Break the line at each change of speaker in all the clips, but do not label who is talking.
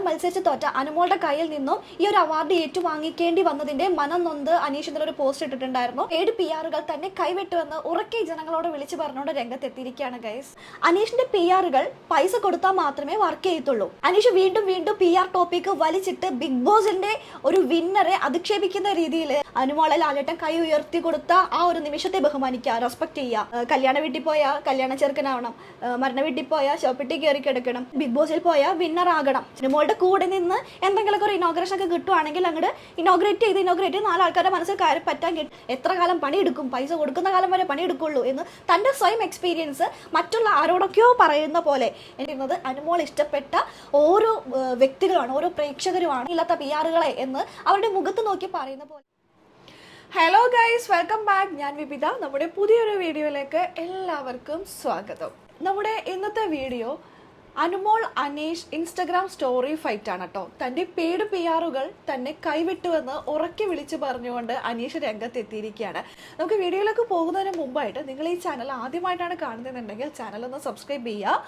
മത്സരിച്ച് തോറ്റ അനുമോളുടെ കയ്യിൽ നിന്നും ഈ ഒരു അവാർഡ് ഏറ്റുവാങ്ങിക്കേണ്ടി വന്നതിന്റെ മനം നൊന്ത് അനീഷ് ഇന്നലെ പോസ്റ്റ് ഇട്ടിട്ടുണ്ടായിരുന്നു. 7 PR-കൾ തന്നെ കൈവിട്ടുവെന്ന് ഉറക്കെ ജനങ്ങളോട് വിളിച്ചു പറഞ്ഞുകൊണ്ട് രംഗത്തെത്തിയിരിക്കുകയാണ് ഗൈസ്. അനീഷിന്റെ PR-കൾ പൈസ കൊടുത്താൽ മാത്രമേ വർക്ക് ചെയ്യത്തുള്ളൂ. അനീഷ് വീണ്ടും PR ടോപ്പിക് വലിച്ചിട്ട് ബിഗ് ബോസിന്റെ ഒരു വിന്നറെ അധിക്ഷേപിക്കുന്ന രീതിയിൽ അനുമോളെ ലാലേട്ടൻ കൈ ഉയർത്തി കൊടുത്ത ആ ഒരു നിമിഷത്തെ ബഹുമാനിക്കുക, റെസ്പെക്ട് ചെയ്യുക. കല്യാണ വീട്ടിൽ പോയാൽ കല്യാണ ചെറുക്കനാവണം, മരണ വീട്ടിൽ പോയാൽ ഷോപ്പിട്ടി കയറി കിടക്കണം, ബിഗ് ബോസിൽ പോയാൽ വിന്നർ ആകണം. അനുമോളുടെ കൂടെ നിന്ന് എന്തെങ്കിലുമൊക്കെ ഒരു ഇനോഗ്രേഷൻ ഒക്കെ കിട്ടുവാണെങ്കിൽ അങ്ങോട്ട് ഇനോഗ്രേറ്റ് ചെയ്ത് 4 ആൾക്കാരുടെ മനസ്സിൽ കയറി പറ്റാൻ എത്ര കാലം പണിയെടുക്കും, പൈസ കൊടുക്കുന്ന കാലം വരെ പണിയെടുക്കുള്ളൂ എന്ന് തന്റെ സ്വയം എക്സ്പീരിയൻസ് മറ്റുള്ള ആരോടൊക്കെയോ പറയുന്ന പോലെ എന്നിരുന്നത് അനുമോൾ ഇഷ്ടപ്പെട്ട ഓരോ വ്യക്തികളാണ്, ഓരോ പ്രേക്ഷകരുമാണ് ഇല്ലാത്ത PR-കളെ എന്ന് അവരുടെ മുഖത്ത് നോക്കി പറയുന്ന പോലെ. Hello guys, welcome back. ഞാൻ വിപിത. നമ്മുടെ പുതിയൊരു വീഡിയോയിലേക്ക് എല്ലാവർക്കും സ്വാഗതം. നമ്മുടെ ഇന്നത്തെ video Anumol Aneesh Instagram story fight ആണ് കേട്ടോ. തന്റെ പെയ്ഡ് PR-കൾ തന്നെ കൈവിട്ടുവെന്ന് ഉറക്കി വിളിച്ചു പറഞ്ഞുകൊണ്ട് അനീഷ് രംഗത്തെത്തിയിരിക്കുകയാണ്. നമുക്ക് വീഡിയോയിലേക്ക് പോകുന്നതിന് മുമ്പായിട്ട് നിങ്ങൾ ഈ ചാനൽ ആദ്യമായിട്ടാണ് കാണുന്നതെന്നുണ്ടെങ്കിൽ ചാനൽ ഒന്ന് സബ്സ്ക്രൈബ് ചെയ്യുക.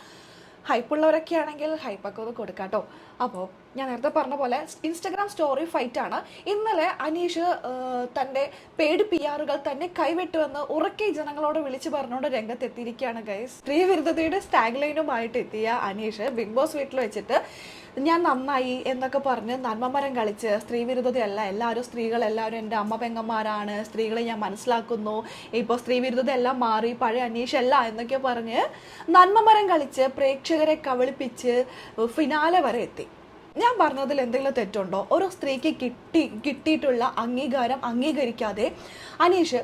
ഹൈപ്പുള്ളവരൊക്കെ ആണെങ്കിൽ ഹൈപ്പൊക്കെ ഒന്ന് കൊടുക്കാം കേട്ടോ. അപ്പോൾ ഞാൻ നേരത്തെ പറഞ്ഞ പോലെ ഇൻസ്റ്റഗ്രാം സ്റ്റോറി ഫൈറ്റ് ആണ്. ഇന്നലെ അനീഷ് തൻ്റെ പെയ്ഡ് PR-കൾ തന്നെ കൈവിട്ടുവെന്ന് ഉറക്കെ ജനങ്ങളോട് വിളിച്ചു പറഞ്ഞുകൊണ്ട് രംഗത്തെത്തിയിരിക്കുകയാണ് ഗൈസ്. സ്ത്രീ വിരുദ്ധതയുടെ സ്റ്റാഗ് ലൈനുമായിട്ട് എത്തിയ അനീഷ് ബിഗ് ബോസ് വീട്ടിൽ വെച്ചിട്ട് ഞാൻ നന്നായി എന്നൊക്കെ പറഞ്ഞ് നന്മമരം കളിച്ച് സ്ത്രീ വിരുദ്ധതയല്ല, സ്ത്രീകളെല്ലാവരും എൻ്റെ അമ്മ പെങ്ങന്മാരാണ്, സ്ത്രീകളെ ഞാൻ മനസ്സിലാക്കുന്നു, ഇപ്പോൾ സ്ത്രീ വിരുദ്ധത എല്ലാം മാറി, പഴയ അനീഷ് അല്ല എന്നൊക്കെ പറഞ്ഞ് നന്മമരം കളിച്ച് പ്രേക്ഷകരെ കബളിപ്പിച്ച് ഫിനാലെ വരെ എത്തി. ഞാൻ പറഞ്ഞതിൽ എന്തെങ്കിലും തെറ്റുണ്ടോ? ഒരു സ്ത്രീക്ക് കിട്ടിയിട്ടുള്ള അംഗീകാരം അംഗീകരിക്കാതെ അനീഷ്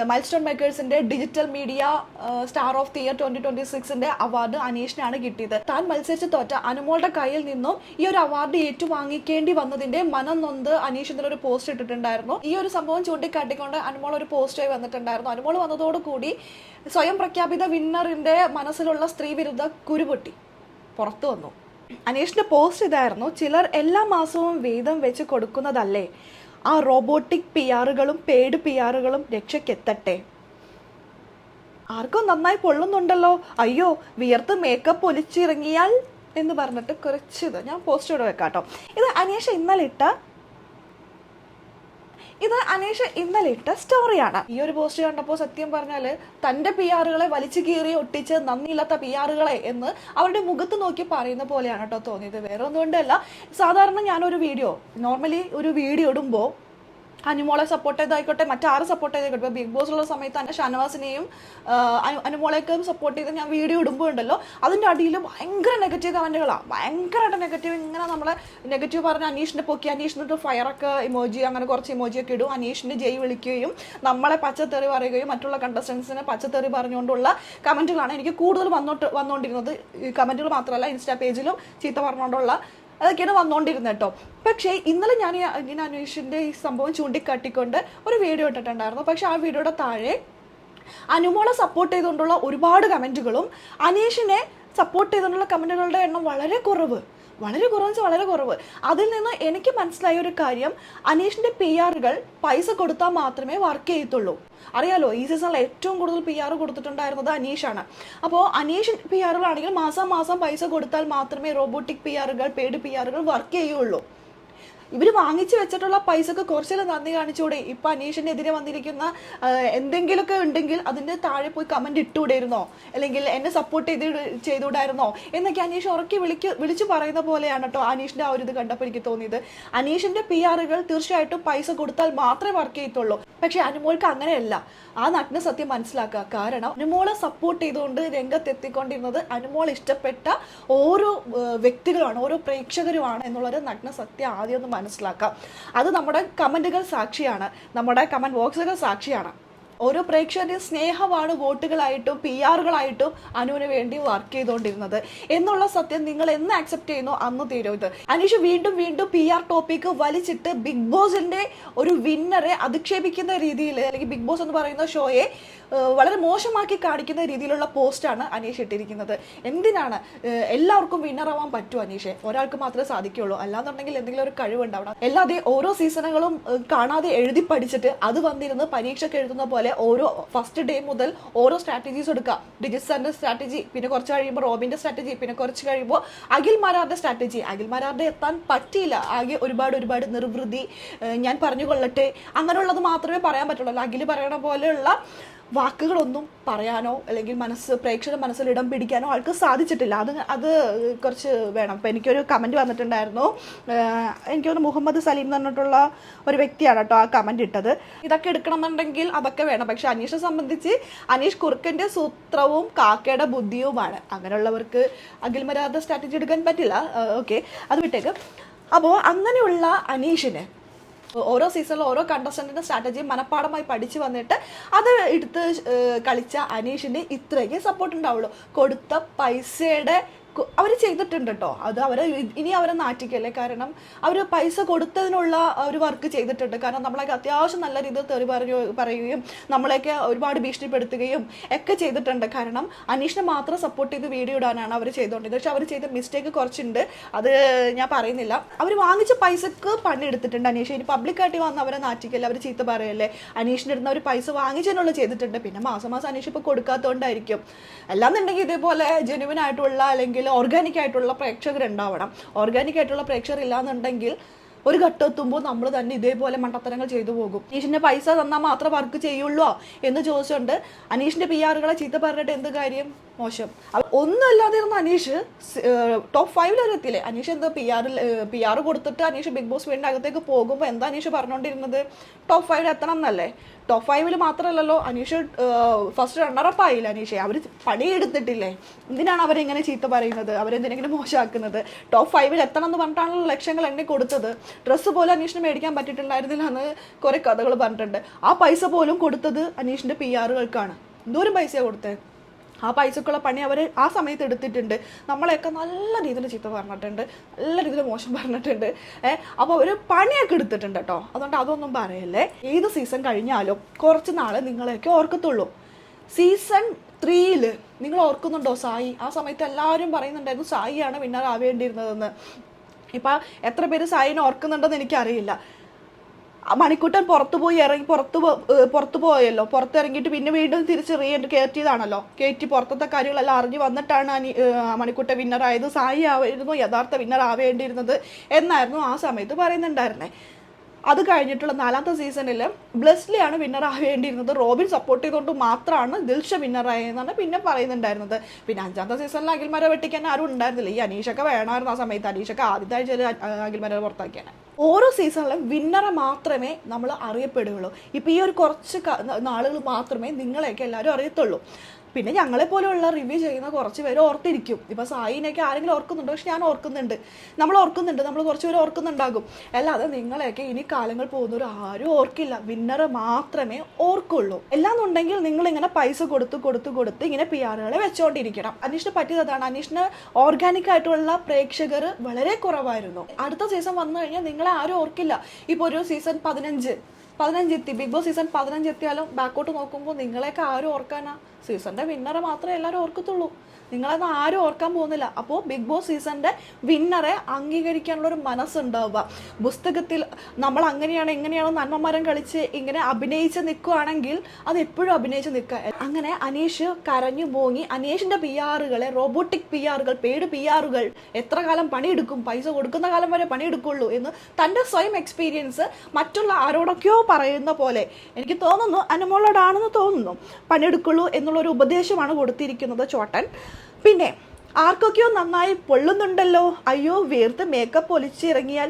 മൈൽസ്റ്റോൺ മേക്കേഴ്സിന്റെ digital media star of the year 2026 award അനീഷിനാണ് കിട്ടിയത്. താൻ മത്സരിച്ച് തോറ്റ അനുമോളുടെ കയ്യിൽ നിന്നും ഈ ഒരു അവാർഡ് ഏറ്റുവാങ്ങിക്കേണ്ടി വന്നതിന്റെ മനം നൊന്ത് അനീഷ് ഇന്നലെ ഒരു പോസ്റ്റ് ഇട്ടിട്ടുണ്ടായിരുന്നു. ഈ ഒരു സംഭവം ചൂണ്ടിക്കാട്ടിക്കൊണ്ട് അനുമോൾ ഒരു പോസ്റ്റായി വന്നിട്ടുണ്ടായിരുന്നു. അനുമോൾ വന്നതോടുകൂടി സ്വയം പ്രഖ്യാപിത വിന്നറിന്റെ മനസ്സിലുള്ള സ്ത്രീ വിരുദ്ധ കുരുപൊട്ടി പുറത്തു വന്നു. അനീഷിന്റെ പോസ്റ്റ് ഇതായിരുന്നു: ചിലർ എല്ലാ മാസവും വീതം വെച്ച് കൊടുക്കുന്നതല്ലേ, ആ റോബോട്ടിക് PR-കളും പെയ്ഡ് PR-കളും രക്ഷയ്ക്കെത്തട്ടെ. ആർക്കും നന്നായി പൊള്ളുന്നുണ്ടല്ലോ, അയ്യോ വിയർത്ത് മേക്കപ്പ് ഒലിച്ചിറങ്ങിയാൽ എന്ന് പറഞ്ഞിട്ട് കുറച്ചിത് ഞാൻ പോസ്റ്റ് ഇവിടെ വെക്കാം കേട്ടോ. ഇത് അനീഷ് ഇന്നലെ ഇട്ട സ്റ്റോറിയാണ്. ഈ ഒരു പോസ്റ്റ് കണ്ടപ്പോൾ സത്യം പറഞ്ഞാൽ തൻ്റെ PR-കളെ വലിച്ചു കീറി ഒട്ടിച്ച് നന്ദിയില്ലാത്ത PR-കളെ എന്ന് അവരുടെ മുഖത്ത് നോക്കി പറയുന്ന പോലെയാണ് കേട്ടോ തോന്നിയത്. വേറെ ഒന്നുകൊണ്ടല്ല, സാധാരണ ഞാനൊരു നോർമലി ഒരു വീഡിയോ ഇടുമ്പോൾ അനുമോളെ സപ്പോർട്ട് ചെയ്തായിക്കോട്ടെ, മറ്റാരും സപ്പോർട്ട് ചെയ്തായിക്കോട്ടെ, ഇപ്പോൾ ബിഗ് ബോസിലുള്ള സമയത്ത് തന്നെ ഷാനവാസിനെയും അനുമോളെയൊക്കെ സപ്പോർട്ട് ചെയ്ത് ഞാൻ വീഡിയോ ഇടുമ്പോൾ ഉണ്ടല്ലോ, അതിൻ്റെ അടിയിൽ ഭയങ്കര നെഗറ്റീവ് കമൻറ്റുകളാണ്. ഭയങ്കരമായിട്ട് നെഗറ്റീവ്, ഇങ്ങനെ നമ്മളെ നെഗറ്റീവ് പറഞ്ഞ് അനീഷിനെ പൊക്കി, അനീഷിനിട്ട് ഫയറൊക്കെ ഇമോജി, അങ്ങനെ കുറച്ച് ഇമോജിയൊക്കെ ഇടും, അനീഷിന് ജയ് വിളിക്കുകയും നമ്മളെ പച്ചത്തെറി പറയുകയും മറ്റുള്ള കണ്ടസ്റ്റൻസിനെ പച്ചത്തെറി പറഞ്ഞുകൊണ്ടുള്ള കമൻറ്റുകളാണ് എനിക്ക് കൂടുതൽ വന്നുകൊണ്ടിരുന്നത്. കമൻറ്റുകൾ മാത്രമല്ല, ഇൻസ്റ്റാ പേജിലും ചീത്ത പറഞ്ഞുകൊണ്ടുള്ള അതൊക്കെയാണ് വന്നുകൊണ്ടിരുന്നത് കേട്ടോ. പക്ഷേ ഇന്നലെ ഞാൻ അനീഷിൻ്റെ ഈ സംഭവം ചൂണ്ടിക്കാട്ടിക്കൊണ്ട് ഒരു വീഡിയോ ഇട്ടിട്ടുണ്ടായിരുന്നു. പക്ഷെ ആ വീഡിയോയുടെ താഴെ അനുമോളെ സപ്പോർട്ട് ചെയ്തുകൊണ്ടുള്ള ഒരുപാട് കമൻറ്റുകളും അനീഷിനെ സപ്പോർട്ട് ചെയ്തുകൊണ്ടുള്ള കമൻറ്റുകളുടെ എണ്ണം വളരെ കുറവ്. അതിൽ നിന്ന് എനിക്ക് മനസ്സിലായ ഒരു കാര്യം, അനീഷിന്റെ PR-കൾ പൈസ കൊടുത്താൽ മാത്രമേ വർക്ക് ചെയ്യത്തുള്ളൂ. അറിയാലോ, ഈ സീസണിൽ ഏറ്റവും കൂടുതൽ PR കൊടുത്തിട്ടുണ്ടായിരുന്നത് അനീഷാണ്. അപ്പോൾ അനീഷ് PR-കളാണെങ്കിൽ മാസം പൈസ കൊടുത്താൽ മാത്രമേ റോബോട്ടിക് PR-കൾ പെയ്ഡ് PR-കൾ വർക്ക് ചെയ്യുള്ളൂ. ഇവർ വാങ്ങിച്ചു വെച്ചിട്ടുള്ള പൈസക്ക് കുറച്ചെല്ലാം നന്ദി കാണിച്ചുകൂടെ? ഇപ്പം അനീഷിനെതിരെ വന്നിരിക്കുന്ന എന്തെങ്കിലുമൊക്കെ ഉണ്ടെങ്കിൽ അതിൻ്റെ താഴെ പോയി കമൻറ്റ് ഇട്ടുകൂടായിരുന്നോ, അല്ലെങ്കിൽ എന്നെ സപ്പോർട്ട് ചെയ്തുകൂടായിരുന്നോ എന്നൊക്കെ അനീഷ് ഉറക്കി വിളിച്ചു പറയുന്ന പോലെയാണ് കേട്ടോ അനീഷിൻ്റെ ആ ഒരു ഇത് കണ്ടപ്പോൾ എനിക്ക് തോന്നിയത്. അനീഷിൻ്റെ PR-കൾ തീർച്ചയായിട്ടും പൈസ കൊടുത്താൽ മാത്രമേ വർക്ക് ചെയ്യത്തുള്ളൂ. പക്ഷെ അനുമോൾക്ക് അങ്ങനെയല്ല. ആ നഗ്ന സത്യം മനസ്സിലാക്കുക. കാരണം അനുമോളെ സപ്പോർട്ട് ചെയ്തുകൊണ്ട് രംഗത്തെത്തിക്കൊണ്ടിരുന്നത് അനുമോൾ ഇഷ്ടപ്പെട്ട ഓരോ വ്യക്തികളാണ്, ഓരോ പ്രേക്ഷകരുമാണ് എന്നുള്ളൊരു നഗ്ന സത്യം ആദ്യം ഒന്ന് മനസ്സിലാക്കാം. അത് നമ്മുടെ കമൻറ്റുകൾ സാക്ഷിയാണ്, നമ്മുടെ കമൻറ്റ് ബോക്സുകൾ സാക്ഷിയാണ്. ഓരോ പ്രേക്ഷകരുടെയും സ്നേഹമാണ് വോട്ടുകളായിട്ടും PR-കളായിട്ടും അനുവിന് വേണ്ടി വർക്ക് ചെയ്തുകൊണ്ടിരുന്നത് എന്നുള്ള സത്യം നിങ്ങൾ എന്ന് ആക്സെപ്റ്റ് ചെയ്യുന്നു അന്ന് തീരും ഇത്. അനീഷ് വീണ്ടും PR ടോപ്പിക് വലിച്ചിട്ട് ബിഗ് ബോസിന്റെ ഒരു വിന്നറെ അധിക്ഷേപിക്കുന്ന രീതിയിൽ, അല്ലെങ്കിൽ ബിഗ് ബോസ് എന്ന് പറയുന്ന ഷോയെ വളരെ മോശമാക്കി കാണിക്കുന്ന രീതിയിലുള്ള പോസ്റ്റാണ് അനീഷ് ഇട്ടിരിക്കുന്നത്. എന്തിനാണ്? എല്ലാവർക്കും വിന്നറാവാൻ പറ്റും അനീഷെ, ഒരാൾക്ക് മാത്രമേ സാധിക്കുകയുള്ളൂ. അല്ലാന്നുണ്ടെങ്കിൽ എന്തെങ്കിലും ഒരു കഴിവുണ്ടാവണം. അല്ലാതെ ഓരോ സീസണുകളും കാണാതെ എഴുതി പഠിച്ചിട്ട് അത് വന്നിരുന്ന് പരീക്ഷയ്ക്ക് എഴുതുന്ന പോലെ അതുപോലെ ഓരോ ഫസ്റ്റ് ഡേ മുതൽ ഓരോ സ്ട്രാറ്റജീസ് എടുക്കുക. ഡിജിത് സാറിന്റെ സ്ട്രാറ്റജി, പിന്നെ കുറച്ച് കഴിയുമ്പോൾ റോബിന്റെ സ്ട്രാറ്റജി, പിന്നെ കുറച്ച് കഴിയുമ്പോൾ അഖിൽ മാരാറിന്റെ സ്ട്രാറ്റജി. അഖിൽ മാരാറിന്റെ എത്താൻ പറ്റിയില്ല, ആകെ ഒരുപാട് നിർവൃതി, ഞാൻ പറഞ്ഞു കൊള്ളട്ടെ, അങ്ങനെയുള്ളത് മാത്രമേ പറയാൻ പറ്റുള്ളൂ. അഖിൽ പറയണ പോലെയുള്ള വാക്കുകളൊന്നും പറയാനോ അല്ലെങ്കിൽ പ്രേക്ഷകരുടെ മനസ്സിൽ ഇടം പിടിക്കാനോ ആൾക്ക് സാധിച്ചിട്ടില്ല. അത് കുറച്ച് വേണം. ഇപ്പം എനിക്കൊരു കമൻറ്റ് വന്നിട്ടുണ്ടായിരുന്നു, എനിക്കൊന്ന് മുഹമ്മദ് സലീം എന്ന് പറഞ്ഞിട്ടുള്ള ഒരു വ്യക്തിയാണ് കേട്ടോ ആ കമൻറ്റ് ഇട്ടത്. ഇതൊക്കെ എടുക്കണമെന്നുണ്ടെങ്കിൽ അതൊക്കെ വേണം. പക്ഷെ അനീഷിനെ സംബന്ധിച്ച് അനീഷ് കുറുക്കൻ്റെ സൂത്രവും കാക്കയുടെ ബുദ്ധിയുമാണ്. അങ്ങനെയുള്ളവർക്ക് അഖിൽ മരാറിന്റെ സ്ട്രാറ്റജി എടുക്കാൻ പറ്റില്ല. ഓക്കെ, അത് വിട്ടേക്ക്. അപ്പോൾ അങ്ങനെയുള്ള അനീഷിനെ ഓരോ സീസണിലും ഓരോ കണ്ടസ്റ്റന്റിന്റെ സ്ട്രാറ്റജി മനഃപ്പാടമായി പഠിച്ചു വന്നിട്ട് അത് എടുത്ത് കളിച്ച അനീഷിന് ഇത്രയൊക്കെ സപ്പോർട്ട് ഉണ്ടാവുള്ളൂ. കൊടുത്ത പൈസയുടെ അവർ ചെയ്തിട്ടുണ്ട് കേട്ടോ. അത് ഇനി അവരെ നാറ്റിക്കല്ലേ, കാരണം അവർ പൈസ കൊടുത്തതിനുള്ള ഒരു വർക്ക് ചെയ്തിട്ടുണ്ട്. കാരണം നമ്മളൊക്കെ അത്യാവശ്യം നല്ല രീതിയിൽ തെറി പറയുകയും നമ്മളെയൊക്കെ ഒരുപാട് ഭീഷണിപ്പെടുത്തുകയും ഒക്കെ ചെയ്തിട്ടുണ്ട്. കാരണം അനീഷിനെ മാത്രം സപ്പോർട്ട് ചെയ്ത് വീഡിയോ ഇടാനാണ് അവർ ചെയ്തുകൊണ്ടിരുന്നത്. പക്ഷെ അവർ ചെയ്ത മിസ്റ്റേക്ക് കുറച്ചുണ്ട്, അത് ഞാൻ പറയുന്നില്ല. അവർ വാങ്ങിച്ച പൈസക്ക് പണിയെടുത്തിട്ടുണ്ട് അനീഷ്. ഇനി പബ്ലിക്കായിട്ട് വന്ന് അവരെ നാറ്റിക്കല്ലേ, അവർ ചീത്ത പറയല്ലേ. അനീഷിൻ്റെ അടുത്ത് അവർ പൈസ വാങ്ങിച്ചതിനുള്ള ചെയ്തിട്ടുണ്ട്. പിന്നെ മാസം അനീഷ് ഇപ്പോൾ കൊടുക്കാത്തതുകൊണ്ടായിരിക്കും. അല്ലാന്നുണ്ടെങ്കിൽ ഇതേപോലെ ജെന്യുവൻ ആയിട്ടുള്ള അല്ലെങ്കിൽ ഓർഗാനിക് ആയിട്ടുള്ള പ്രേക്ഷകരുണ്ടാവണം. ഓർഗാനിക് ആയിട്ടുള്ള പ്രേക്ഷകർ ഇല്ലാന്നുണ്ടെങ്കിൽ ഒരു ഘട്ടം എത്തുമ്പോൾ നമ്മൾ തന്നെ ഇതേപോലെ മണ്ടത്തരങ്ങൾ ചെയ്തു പോകും. അനീഷിന്റെ പൈസ തന്നാൽ മാത്രം വർക്ക് ചെയ്യുള്ളൂ എന്ന് ചോദിച്ചുകൊണ്ട് അനീഷിന്റെ PR ചീത്ത പറഞ്ഞിട്ട് എന്ത് കാര്യം? മോശം. ഒന്നുമല്ലാതിരുന്ന അനീഷ് ടോപ്പ് 5 വരെ എത്തിയില്ലേ. അനീഷ് എന്താ PR കൊടുത്തിട്ട് അനീഷ് ബിഗ് ബോസ് വീടിന്റെ അകത്തേക്ക് പോകുമ്പോൾ എന്താ അനീഷ് പറഞ്ഞുകൊണ്ടിരുന്നത്? ടോപ്പ് 5 എത്തണം എന്നല്ലേ. ടോപ്പ് 5 മാത്രമല്ലല്ലോ, അനീഷ് ഫസ്റ്റ് റണ്ണറപ്പ് ആയില്ല. അനീഷ് അവർ പണിയെടുത്തിട്ടില്ലേ? എന്തിനാണ് അവരെങ്ങനെ ചീത്ത പറയുന്നത്, അവരെന്തിനെങ്കിലും മോശമാക്കുന്നത്? ടോപ്പ് 5 എത്തണം എന്ന് പറഞ്ഞിട്ടാണല്ലോ ലക്ഷങ്ങൾ എണ്ണി കൊടുത്തത്. ഡ്രസ്സ് പോലും അനീഷിന് മേടിക്കാൻ പറ്റിയിട്ടുണ്ടായിരുന്നില്ല എന്ന് കുറെ കഥകൾ പറഞ്ഞിട്ടുണ്ട്. ആ പൈസ പോലും കൊടുത്തത് അനീഷിന്റെ PR എന്തോരം പൈസയാണ് കൊടുത്തത്. ആ പൈസക്കുള്ള പണി അവർ ആ സമയത്ത് എടുത്തിട്ടുണ്ട്. നമ്മളെയൊക്കെ നല്ല രീതിയിൽ ചീത്ത പറഞ്ഞിട്ടുണ്ട്, നല്ല രീതിയിൽ മോശം പറഞ്ഞിട്ടുണ്ട്. അപ്പോൾ അവർ പണിയൊക്കെ എടുത്തിട്ടുണ്ട് കേട്ടോ. അതുകൊണ്ട് അതൊന്നും പറയല്ലേ. ഏത് സീസൺ കഴിഞ്ഞാലും കുറച്ച് നാളെ നിങ്ങളെയൊക്കെ ഓർക്കത്തുള്ളൂ. സീസൺ 3 നിങ്ങൾ ഓർക്കുന്നുണ്ടോ സായി? ആ സമയത്ത് എല്ലാവരും പറയുന്നുണ്ടായിരുന്നു സായിയാണ് വിന്നർ ആവേണ്ടിയിരുന്നതെന്ന്. ഇപ്പം എത്ര പേര് സായിനെ ഓർക്കുന്നുണ്ടെന്ന് എനിക്കറിയില്ല. മണിക്കുട്ടൻ പുറത്തു പോയല്ലോ, പുറത്തിറങ്ങിയിട്ട് പിന്നെ വീണ്ടും തിരിച്ച് കയറ്റിയതാണല്ലോ. കയറ്റി പുറത്തത്തെ കാര്യങ്ങളെല്ലാം അറിഞ്ഞു വന്നിട്ടാണ് മണിക്കുട്ടൻ വിന്നറായത്. സായി ആയിരുന്നു യഥാർത്ഥ വിന്നർ ആവേണ്ടിയിരുന്നത് എന്നായിരുന്നു ആ സമയത്ത് പറയുന്നുണ്ടായിരുന്നേ. അത് കഴിഞ്ഞിട്ടുള്ള 4ാമത്തെ സീസണിൽ ബ്ലെസ്ലിയാണ് വിന്നർ ആവേണ്ടിയിരുന്നത്. റോബിൻ സപ്പോർട്ട് ചെയ്തുകൊണ്ട് മാത്രമാണ് ദിൽഷ വിന്നറായെന്നാണ് പിന്നെ പറയുന്നുണ്ടായിരുന്നത്. പിന്നെ 5ാമത്തെ സീസണിൽ അഖിൽമാരെ വെട്ടിക്കാൻ ആരും ഉണ്ടായിരുന്നില്ല. ഈ അനീഷൊക്കെ വേണമായിരുന്നു ആ സമയത്ത്. അനീഷൊക്കെ ആദ്യത്തെ ആഴ്ചയിൽ അഖിൽമാരെ പുറത്താക്കിയാണ്. ഓരോ സീസണിലും വിന്നറെ മാത്രമേ നമ്മൾ അറിയപ്പെടുകയുള്ളൂ. ഇപ്പോൾ ഈ ഒരു കുറച്ച് നാളുകൾ മാത്രമേ നിങ്ങളെയൊക്കെ എല്ലാവരും അറിയത്തുള്ളൂ. പിന്നെ ഞങ്ങളെപ്പോലെയുള്ള റിവ്യൂ ചെയ്യുന്ന കുറച്ച് പേര് ഓർത്തിരിക്കും. ഇപ്പോൾ സായിനെയൊക്കെ ആരെങ്കിലും ഓർക്കുന്നുണ്ടോ? പക്ഷെ ഞാൻ ഓർക്കുന്നുണ്ട്, നമ്മൾ കുറച്ച് പേര് ഓർക്കുന്നുണ്ടാകും. അല്ലാതെ നിങ്ങളെയൊക്കെ ഇനി കാലങ്ങൾ പോകുന്നവർ ആരും ഓർക്കില്ല. വിന്നറെ മാത്രമേ ഓർക്കുള്ളൂ. എല്ലാന്നുണ്ടെങ്കിൽ നിങ്ങളിങ്ങനെ പൈസ കൊടുത്ത് ഇങ്ങനെ PR വെച്ചുകൊണ്ടിരിക്കണം. അനീഷിനെ പറ്റിയതാണ്. അനീഷിന് ഓർഗാനിക് ആയിട്ടുള്ള പ്രേക്ഷകർ വളരെ കുറവായിരുന്നു. അടുത്ത സീസൺ വന്നു കഴിഞ്ഞാൽ നിങ്ങളെ ആരും ഓർക്കില്ല. ഇപ്പോൾ ഒരു സീസൺ 15 എത്തി, ബിഗ് ബോസ് സീസൺ 15 എത്തിയാലും ബാക്കോട്ട് നോക്കുമ്പോൾ നിങ്ങളെയൊക്കെ ആരും ഓർക്കാനാ? സീസണിന്റെ വിന്നറെ മാത്രമേ എല്ലാവരും ഓർക്കത്തുള്ളൂ. നിങ്ങളത് ആരും ഓർക്കാൻ പോകുന്നില്ല. അപ്പോൾ ബിഗ് ബോസ് സീസണിന്റെ വിന്നറെ അംഗീകരിക്കാനുള്ള ഒരു മനസ്സുണ്ടാവുക. പുസ്തകത്തിൽ നമ്മൾ അങ്ങനെയാണ് ഇങ്ങനെയാണ് നന്മമരം കളിച്ച് ഇങ്ങനെ അഭിനയിച്ച് നിൽക്കുകയാണെങ്കിൽ അത് എപ്പോഴും അഭിനയിച്ച് നിൽക്കുക. അങ്ങനെ അനീഷ് കരഞ്ഞു പോങ്ങി അനീഷിന്റെ റോബോട്ടിക് പെയ്ഡ് PR എത്ര കാലം പണിയെടുക്കും, പൈസ കൊടുക്കുന്ന കാലം വരെ പണിയെടുക്കുള്ളൂ എന്ന് തൻ്റെ സ്വയം എക്സ്പീരിയൻസ് മറ്റുള്ള ആരോടൊക്കെയോ പറയുന്ന പോലെ എനിക്ക് തോന്നുന്നു, അനുമോളോടാണെന്ന് തോന്നുന്നു, പണിയെടുക്കുള്ളൂ എന്നുള്ളൊരു ഉപദേശമാണ് കൊടുത്തിരിക്കുന്നത് ചോട്ടൻ. പിന്നെ ആർക്കൊക്കെയോ നന്നായി പൊള്ളുന്നുണ്ടല്ലോ, അയ്യോ വേർത്ത് മേക്കപ്പ് ഒലിച്ചിറങ്ങിയാൽ.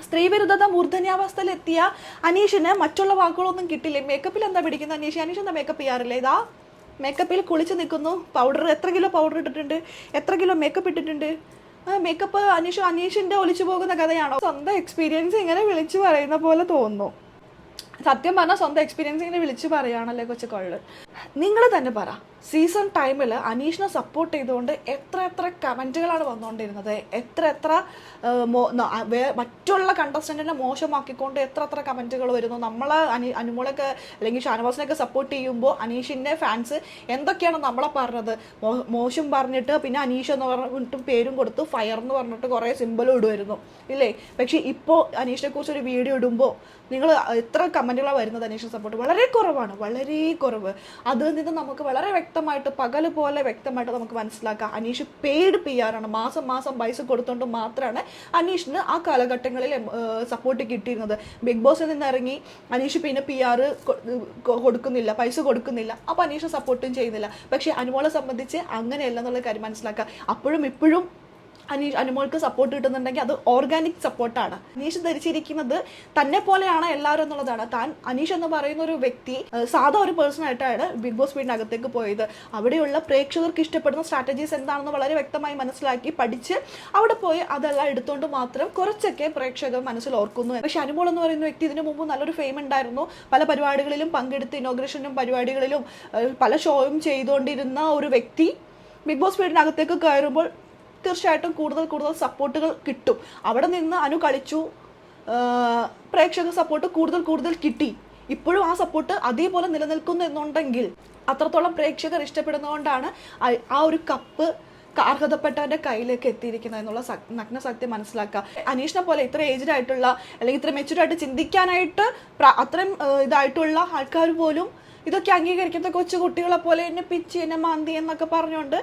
സ്ത്രീവിരുദ്ധത മൂർധന്യാവസ്ഥയിലെത്തിയ അനീഷിന് മറ്റുള്ള വാക്കുകളൊന്നും കിട്ടില്ലേ. മേക്കപ്പിൽ എന്താ പിടിക്കുന്നത് അനീഷ് എന്താ മേക്കപ്പ് ചെയ്യാറില്ലേ? ഇതാ മേക്കപ്പിൽ കുളിച്ച് നിൽക്കുന്നു. എത്ര കിലോ പൗഡർ ഇട്ടിട്ടുണ്ട്, എത്ര കിലോ മേക്കപ്പ് ഇട്ടിട്ടുണ്ട്. മേക്കപ്പ് അനീഷിന്റെ ഒലിച്ചു പോകുന്ന കഥയാണോ? സ്വന്തം എക്സ്പീരിയൻസ് ഇങ്ങനെ വിളിച്ചു പറയുന്ന പോലെ തോന്നുന്നു. സത്യം പറഞ്ഞാൽ സ്വന്തം എക്സ്പീരിയൻസ് ഇങ്ങനെ വിളിച്ചു പറയുകയാണല്ലേ കൊച്ചു കൊള്ളു. നിങ്ങൾ തന്നെ പറ, സീസൺ ടൈമിൽ അനീഷിനെ സപ്പോർട്ട് ചെയ്തുകൊണ്ട് എത്ര കമൻറ്റുകളാണ് വന്നുകൊണ്ടിരുന്നത്, എത്ര മറ്റുള്ള കണ്ടസ്റ്റൻറ്റിനെ മോശമാക്കിക്കൊണ്ട് എത്ര കമൻറ്റുകൾ വരുന്നു. നമ്മളെ അനുമോളൊക്കെ അല്ലെങ്കിൽ ഷാനവാസിനൊക്കെ സപ്പോർട്ട് ചെയ്യുമ്പോൾ അനീഷിൻ്റെ ഫാൻസ് എന്തൊക്കെയാണ് നമ്മളെ പറഞ്ഞത്, മോശം പറഞ്ഞിട്ട് പിന്നെ അനീഷ് എന്ന് പറഞ്ഞിട്ട് പേരും കൊടുത്ത് ഫയർ എന്ന് പറഞ്ഞിട്ട് കുറേ സിമ്പിളും ഇടുമായിരുന്നു ഇല്ലേ. പക്ഷേ ഇപ്പോൾ അനീഷിനെ കുറിച്ച് ഒരു വീഡിയോ ഇടുമ്പോൾ നിങ്ങൾ എത്ര കമൻറ്റുകളാണ് വരുന്നത് അനീഷിനെ സപ്പോർട്ട് വളരെ കുറവാണ്, വളരെ കുറവ്. അതിൽ നിന്ന് നമുക്ക് വളരെ വ്യക്തമായിട്ട് പകൽ പോലെ വ്യക്തമായിട്ട് നമുക്ക് മനസ്സിലാക്കാം അനീഷ് പെയ്ഡ് PR ആണ്. മാസം പൈസ കൊടുത്തുകൊണ്ട് മാത്രമാണ് അനീഷിന് ആ കാലഘട്ടങ്ങളിൽ സപ്പോർട്ട് കിട്ടിയിരുന്നത്. ബിഗ് ബോസിൽ നിന്ന് ഇറങ്ങി അനീഷ് പിന്നെ PR കൊടുക്കുന്നില്ല, പൈസ കൊടുക്കുന്നില്ല, അപ്പോൾ അനീഷിനെ സപ്പോർട്ടും ചെയ്യുന്നില്ല. പക്ഷേ അനുമോളെ സംബന്ധിച്ച് അങ്ങനെയല്ല എന്നുള്ള കാര്യം മനസ്സിലാക്കുക. അപ്പോഴും ഇപ്പോഴും അനുമോൾക്ക് സപ്പോർട്ട് കിട്ടുന്നുണ്ടെങ്കിൽ അത് ഓർഗാനിക് സപ്പോർട്ടാണ്. അനീഷ് ധരിച്ചിരിക്കുന്നത് തന്നെ പോലെയാണ് എല്ലാവരും എന്നുള്ളതാണ്. അനീഷ് എന്ന് പറയുന്ന ഒരു വ്യക്തി സാധാ ഒരു പേഴ്സൺ ആയിട്ടാണ് ബിഗ് ബോസ് വീടിനകത്തേക്ക് പോയത്. അവിടെയുള്ള പ്രേക്ഷകർക്ക് ഇഷ്ടപ്പെടുന്ന സ്ട്രാറ്റജീസ് എന്താണെന്ന് വളരെ വ്യക്തമായി മനസ്സിലാക്കി പഠിച്ച് അവിടെ പോയി അതെല്ലാം എടുത്തുകൊണ്ട് മാത്രം കുറച്ചൊക്കെ പ്രേക്ഷകർ മനസ്സിൽ ഓർക്കുന്നു. പക്ഷെ അനുമോൾ എന്ന് പറയുന്ന വ്യക്തി ഇതിനു മുമ്പ് നല്ലൊരു ഫെയിം ഉണ്ടായിരുന്നു. പല പരിപാടികളിലും പങ്കെടുത്ത് ഇനോഗ്രേഷനും പരിപാടികളിലും പല ഷോയും ചെയ്തുകൊണ്ടിരുന്ന ഒരു വ്യക്തി ബിഗ് ബോസ് വീടിനകത്തേക്ക് കയറുമ്പോൾ തീർച്ചയായിട്ടും കൂടുതൽ സപ്പോർട്ടുകൾ കിട്ടും. അവിടെ നിന്ന് അനു കളിച്ചു, പ്രേക്ഷക സപ്പോർട്ട് കൂടുതൽ കിട്ടി. ഇപ്പോഴും ആ സപ്പോർട്ട് അതേപോലെ നിലനിൽക്കുന്നു എന്നുണ്ടെങ്കിൽ അത്രത്തോളം പ്രേക്ഷകർ ഇഷ്ടപ്പെടുന്നതുകൊണ്ടാണ് ആ ഒരു കപ്പ് അർഹതപ്പെട്ടവന്റെ കയ്യിലേക്ക് എത്തിയിരിക്കുന്നത് എന്നുള്ള നഗ്ന സത്യം മനസ്സിലാക്കുക. അനീഷിനെ പോലെ ഇത്ര ഏജ്ഡ് ആയിട്ടുള്ള അല്ലെങ്കിൽ ഇത്ര മെച്യൂർഡായിട്ട് ചിന്തിക്കാനായിട്ട് അത്രയും ഇതായിട്ടുള്ള ആൾക്കാർ പോലും ഇതൊക്കെ അംഗീകരിക്കുന്ന കൊച്ചു കുട്ടികളെ പോലെ എന്നെ പിച്ചി എന്നെ മാന്തി എന്നൊക്കെ പറഞ്ഞുകൊണ്ട്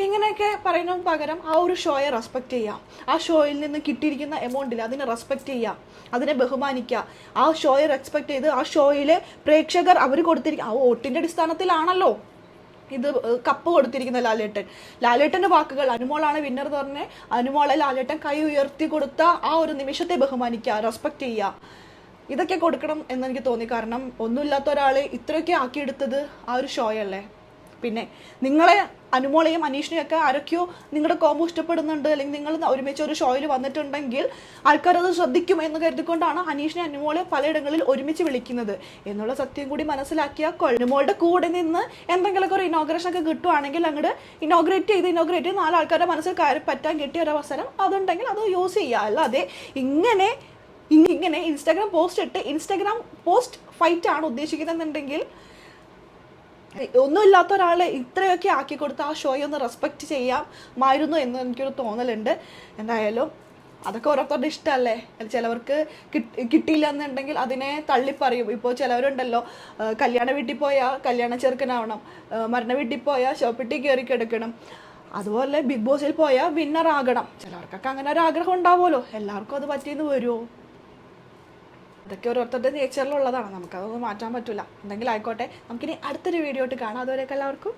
ഇങ്ങനെയൊക്കെ പറയുന്നതിന് പകരം ആ ഒരു ഷോയെ റെസ്പെക്റ്റ് ചെയ്യാം. ആ ഷോയിൽ നിന്ന് കിട്ടിയിരിക്കുന്ന എമൗണ്ടിൽ അതിനെ റെസ്പെക്റ്റ് ചെയ്യാം, അതിനെ ബഹുമാനിക്കുക. ആ ഷോയെ റെസ്പെക്റ്റ് ചെയ്ത് ആ ഷോയിലെ പ്രേക്ഷകർ അവർ കൊടുത്തിരിക്കുക ആ വോട്ടിൻ്റെ അടിസ്ഥാനത്തിലാണല്ലോ ഇത് കപ്പ് കൊടുത്തിരിക്കുന്ന ലാലേട്ടൻ്റെ വാക്കുകൾ, അനുമോളാണ് വിന്നർ എന്ന് പറഞ്ഞ് അനുമോളെ ലാലേട്ടൻ കൈ ഉയർത്തി കൊടുത്ത ആ ഒരു നിമിഷത്തെ ബഹുമാനിക്കുക, റെസ്പെക്റ്റ് ചെയ്യുക. ഇതൊക്കെ കൊടുക്കണം എന്നെനിക്ക് തോന്നി. കാരണം ഒന്നുമില്ലാത്ത ഒരാളെ ഇത്രയൊക്കെ ആക്കിയെടുത്തത് ആ ഒരു ഷോയല്ലേ. പിന്നെ നിങ്ങളെ അനുമോളെയും അനീഷിനെയും ഒക്കെ ആരൊക്കെയോ നിങ്ങളുടെ കോമ്പോ ഇഷ്ടപ്പെടുന്നുണ്ട്, അല്ലെങ്കിൽ നിങ്ങൾ ഒരുമിച്ച് ഒരു ഷോയിൽ വന്നിട്ടുണ്ടെങ്കിൽ ആൾക്കാരത് ശ്രദ്ധിക്കും എന്ന് കരുതിക്കൊണ്ടാണ് അനീഷിനെ അനുമോളെ പലയിടങ്ങളിൽ ഒരുമിച്ച് വിളിക്കുന്നത് എന്നുള്ള സത്യം കൂടി മനസ്സിലാക്കിയ അനുമോളുടെ കൂടെ നിന്ന് എന്തെങ്കിലുമൊക്കെ ഒരു ഇനോഗ്രേഷൻ ഒക്കെ കിട്ടുവാണെങ്കിൽ അങ്ങോട്ട് ഇനോഗ്രേറ്റ് ചെയ്ത് 4 ആൾക്കാരുടെ മനസ്സിൽ കയറി പറ്റാൻ കിട്ടിയ ഒരു അവസരം അതുണ്ടെങ്കിൽ അത് യൂസ് ചെയ്യുക. അല്ലാതെ ഇങ്ങനെ ഇൻസ്റ്റാഗ്രാം പോസ്റ്റ് ഇട്ട് ഇൻസ്റ്റാഗ്രാം പോസ്റ്റ് ഫൈറ്റ് ആണ് ഉദ്ദേശിക്കുന്നതെന്നുണ്ടെങ്കിൽ ഒന്നുമില്ലാത്ത ഒരാളെ ഇത്രയൊക്കെ ആക്കി കൊടുത്ത് ആ ഷോയെ ഒന്ന് റെസ്പെക്റ്റ് ചെയ്യാമായിരുന്നു എന്ന് എനിക്കൊരു തോന്നലുണ്ട്. എന്തായാലും അതൊക്കെ ഓരോരുത്തരുടെ ഇഷ്ടമല്ലേ. ചിലവർക്ക് കിട്ടിയില്ല എന്നുണ്ടെങ്കിൽ അതിനെ തള്ളിപ്പറയും. ഇപ്പോൾ ചിലവരുണ്ടല്ലോ കല്യാണ വീട്ടിൽ പോയാൽ കല്യാണ ചെറുക്കനാവണം, മരണ വീട്ടിൽ പോയാൽ ഷോപ്പിട്ടി കയറി കിടക്കണം, അതുപോലെ ബിഗ് ബോസിൽ പോയാൽ വിന്നർ ആകണം. ചിലവർക്കൊക്കെ അങ്ങനെ ഒരു ആഗ്രഹം ഉണ്ടാവുമല്ലോ. എല്ലാവർക്കും അത് പറ്റിയെന്ന് വരുമോ? ഇതൊക്കെ ഓരോരുത്തരുടെ നേച്ചറിലുള്ളതാണ്, നമുക്കതൊന്നും മാറ്റാൻ പറ്റില്ല. എന്തെങ്കിലും ആയിക്കോട്ടെ, നമുക്കിനി അടുത്തൊരു വീഡിയോ ആയിട്ട് കാണാം. അതുവരെയൊക്കെ എല്ലാവർക്കും